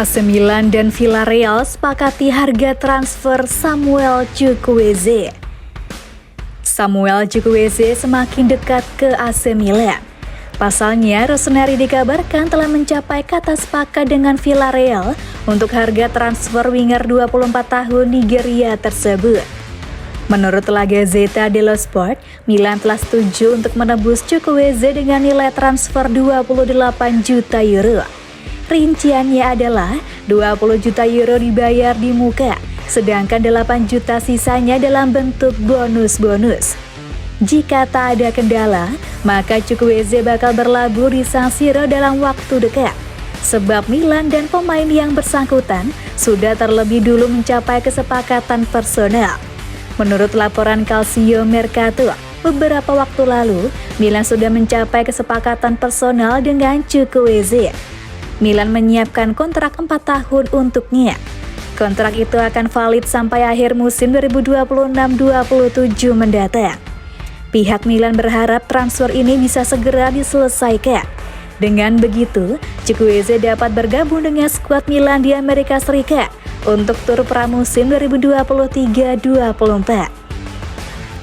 AC Milan dan Villarreal sepakati harga transfer Samuel Chukwueze. Samuel Chukwueze semakin dekat ke AC Milan. Pasalnya, Rossoneri dikabarkan telah mencapai kata sepakat dengan Villarreal untuk harga transfer winger 24 tahun Nigeria tersebut. Menurut La Gazzetta dello Sport, Milan telah setuju untuk menebus Chukwueze dengan nilai transfer 28 juta euro. Rinciannya adalah 20 juta euro dibayar di muka, sedangkan 8 juta sisanya dalam bentuk bonus-bonus. Jika tak ada kendala, maka Chukwueze bakal berlabuh di San Siro dalam waktu dekat. Sebab Milan dan pemain yang bersangkutan sudah terlebih dulu mencapai kesepakatan personal. Menurut laporan Calcio Mercato, beberapa waktu lalu, Milan sudah mencapai kesepakatan personal dengan Chukwueze. Milan menyiapkan kontrak 4 tahun untuknya. Kontrak itu akan valid sampai akhir musim 2026-27 mendatang. Pihak Milan berharap transfer ini bisa segera diselesaikan. Dengan begitu, Chukwueze dapat bergabung dengan skuad Milan di Amerika Serikat untuk tur pramusim 2023-24.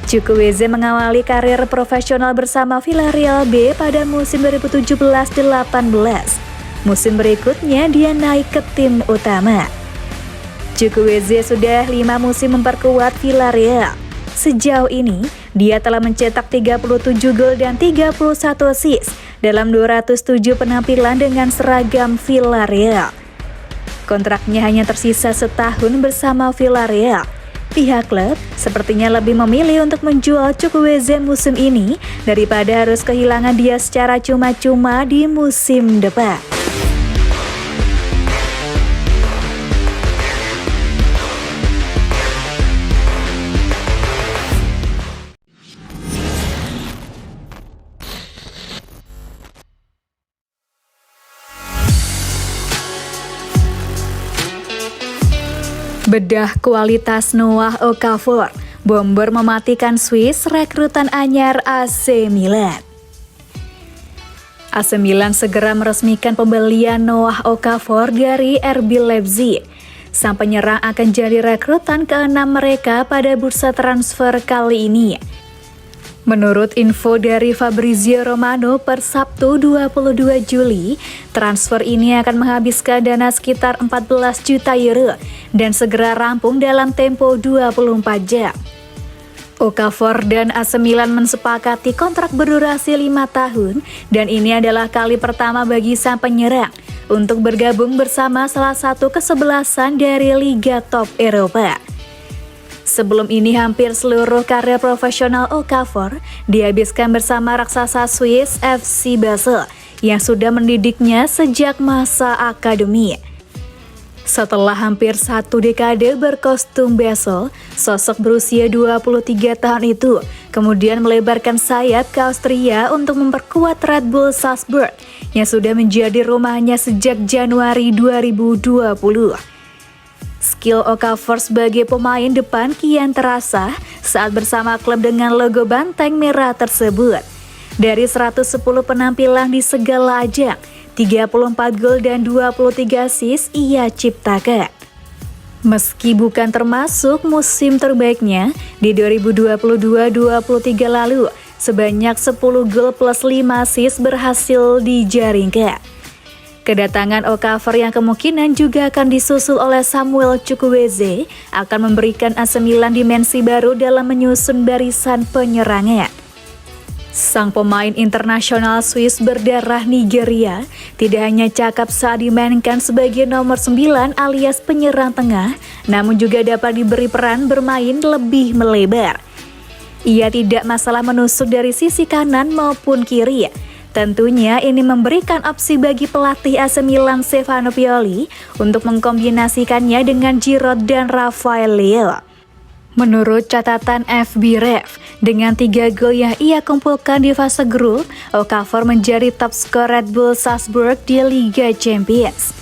Chukwueze mengawali karir profesional bersama Villarreal B pada musim 2017-18. Musim berikutnya dia naik ke tim utama. Chukwueze sudah 5 musim memperkuat Villarreal. Sejauh ini, dia telah mencetak 37 gol dan 31 assist dalam 207 penampilan dengan seragam Villarreal. Kontraknya hanya tersisa setahun bersama Villarreal. Pihak klub sepertinya lebih memilih untuk menjual Chukwueze musim ini daripada harus kehilangan dia secara cuma-cuma di musim depan. Bedah kualitas Noah Okafor, bomber mematikan Swiss rekrutan anyar AC Milan. AC Milan segera meresmikan pembelian Noah Okafor dari RB Leipzig. Sang penyerang akan jadi rekrutan ke-6 mereka pada bursa transfer kali ini. Menurut info dari Fabrizio Romano per Sabtu 22 Juli, transfer ini akan menghabiskan dana sekitar 14 juta euro dan segera rampung dalam tempo 24 jam. Okafor dan AC Milan mensepakati kontrak berdurasi 5 tahun dan ini adalah kali pertama bagi sang penyerang untuk bergabung bersama salah satu kesebelasan dari Liga Top Eropa. Sebelum ini hampir seluruh karir profesional Okafor dihabiskan bersama raksasa Swiss FC Basel yang sudah mendidiknya sejak masa akademi. Setelah hampir 1 dekade berkostum Basel, sosok berusia 23 tahun itu kemudian melebarkan sayap ke Austria untuk memperkuat Red Bull Salzburg yang sudah menjadi rumahnya sejak Januari 2020. Skill Okafor sebagai pemain depan kian terasa saat bersama klub dengan logo banteng merah tersebut. Dari 110 penampilan di segala ajang, 34 gol dan 23 assist ia ciptakan. Meski bukan termasuk musim terbaiknya di 2022-23 lalu, sebanyak 10 gol plus 5 assist berhasil dijaringkan. Kedatangan Okafor yang kemungkinan juga akan disusul oleh Samuel Chukwueze akan memberikan AC Milan dimensi baru dalam menyusun barisan penyerangan. Sang pemain internasional Swiss berdarah Nigeria tidak hanya cakap saat dimainkan sebagai nomor 9 alias penyerang tengah, namun juga dapat diberi peran bermain lebih melebar. Ia tidak masalah menusuk dari sisi kanan maupun kiri. Tentunya ini memberikan opsi bagi pelatih AC Milan Stefano Pioli untuk mengkombinasikannya dengan Giroud dan Rafael Leao. Menurut catatan FBref, dengan 3 gol yang ia kumpulkan di fase grup, Okafor menjadi top skor Red Bull Salzburg di Liga Champions.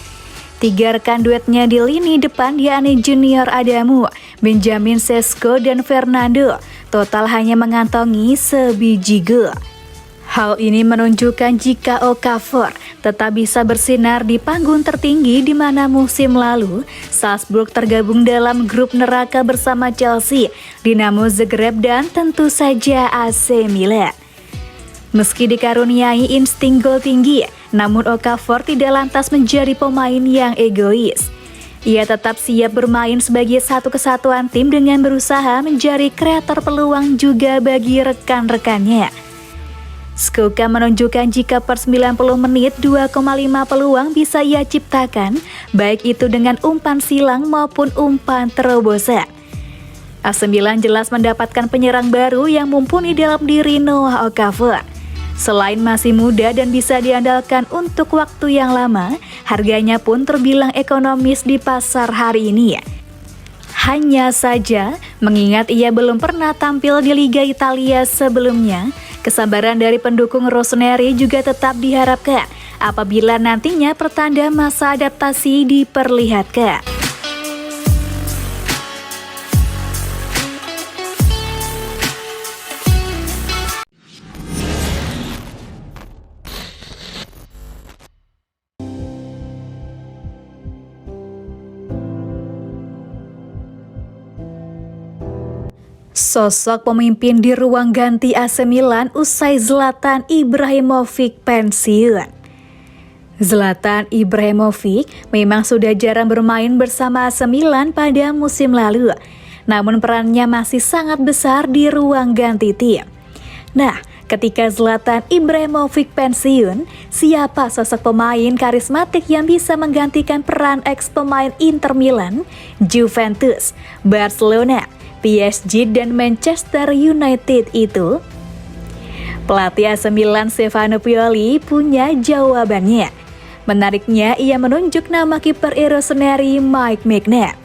3 rekan duetnya di lini depan yakni Junior Adamu, Benjamin Sesko dan Fernando, total hanya mengantongi sebiji gol. Hal ini menunjukkan jika Okafor tetap bisa bersinar di panggung tertinggi di mana musim lalu Salzburg tergabung dalam grup neraka bersama Chelsea, Dinamo Zagreb dan tentu saja AC Milan. Meski dikaruniai insting gol tinggi, namun Okafor tidak lantas menjadi pemain yang egois. Ia tetap siap bermain sebagai satu kesatuan tim dengan berusaha menjadi kreator peluang juga bagi rekan-rekannya. Skoka menunjukkan jika per 90 menit 2,5 peluang bisa ia ciptakan, baik itu dengan umpan silang maupun umpan terobosan. AC Milan jelas mendapatkan penyerang baru yang mumpuni dalam diri Noah Okafor. Selain masih muda dan bisa diandalkan untuk waktu yang lama, harganya pun terbilang ekonomis di pasar hari ini. Hanya saja, mengingat ia belum pernah tampil di Liga Italia sebelumnya, kesabaran dari pendukung Rossoneri juga tetap diharapkan apabila nantinya pertanda masa adaptasi diperlihatkan. Sosok pemimpin di ruang ganti AC Milan usai Zlatan Ibrahimovic pensiun. Zlatan Ibrahimovic memang sudah jarang bermain bersama AC Milan pada musim lalu, namun perannya masih sangat besar di ruang ganti tim. Nah, ketika Zlatan Ibrahimovic pensiun, siapa sosok pemain karismatik yang bisa menggantikan peran ex-pemain Inter Milan, Juventus, Barcelona, PSG dan Manchester United itu? Pelatih AC Milan Stefano Pioli punya jawabannya. Menariknya, ia menunjuk nama kiper Rossoneri Mike Maignan.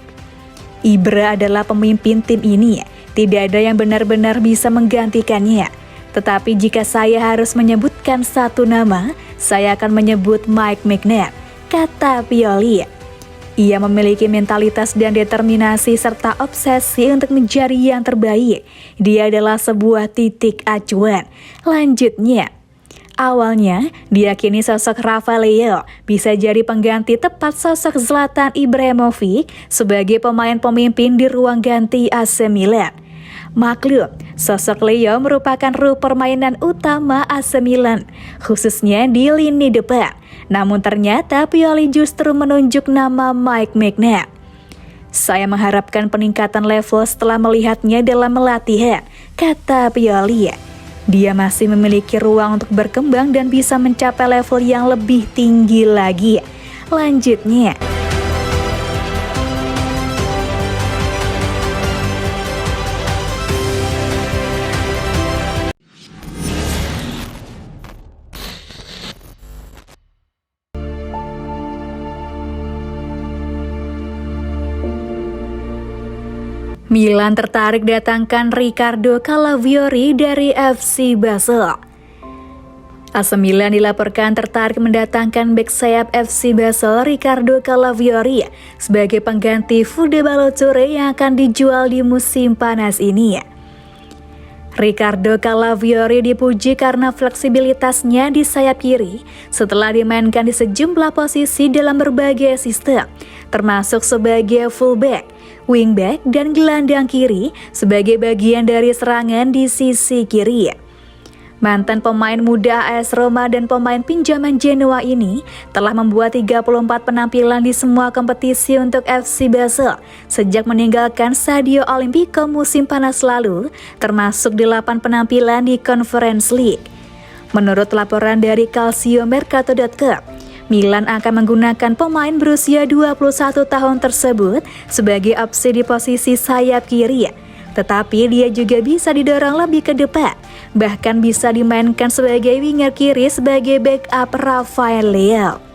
Ibra adalah pemimpin tim ini, tidak ada yang benar-benar bisa menggantikannya. Tetapi jika saya harus menyebutkan satu nama, saya akan menyebut Mike Maignan, kata Pioli. Ia memiliki mentalitas dan determinasi serta obsesi untuk menjadi yang terbaik. Dia adalah sebuah titik acuan. Lanjutnya, awalnya diyakini sosok Rafael bisa jadi pengganti tepat sosok Zlatan Ibrahimovic sebagai pemain pemimpin di ruang ganti AC Milan. Maklum, sosok Leo merupakan ruh permainan utama AC Milan, khususnya di lini depan. Namun ternyata Pioli justru menunjuk nama Mike Maignan. Saya mengharapkan peningkatan level setelah melihatnya dalam latihan, kata Pioli. Dia masih memiliki ruang untuk berkembang dan bisa mencapai level yang lebih tinggi lagi. Lanjutnya, Milan tertarik datangkan Riccardo Calafiori dari FC Basel. AC Milan dilaporkan tertarik mendatangkan bek sayap FC Basel Riccardo Calafiori sebagai pengganti Fode Ballo-Touré yang akan dijual di musim panas ini. Riccardo Calafiori dipuji karena fleksibilitasnya di sayap kiri setelah dimainkan di sejumlah posisi dalam berbagai sistem, termasuk sebagai fullback, wingback, dan gelandang kiri sebagai bagian dari serangan di sisi kiri. Mantan pemain muda AS Roma dan pemain pinjaman Genoa ini telah membuat 34 penampilan di semua kompetisi untuk FC Basel sejak meninggalkan Stadio Olimpico musim panas lalu, termasuk 8 penampilan di Conference League. Menurut laporan dari calciomercato.com, Milan akan menggunakan pemain berusia 21 tahun tersebut sebagai opsi di posisi sayap kiri, tetapi dia juga bisa didorong lebih ke depan, bahkan bisa dimainkan sebagai winger kiri sebagai backup Rafael Leao.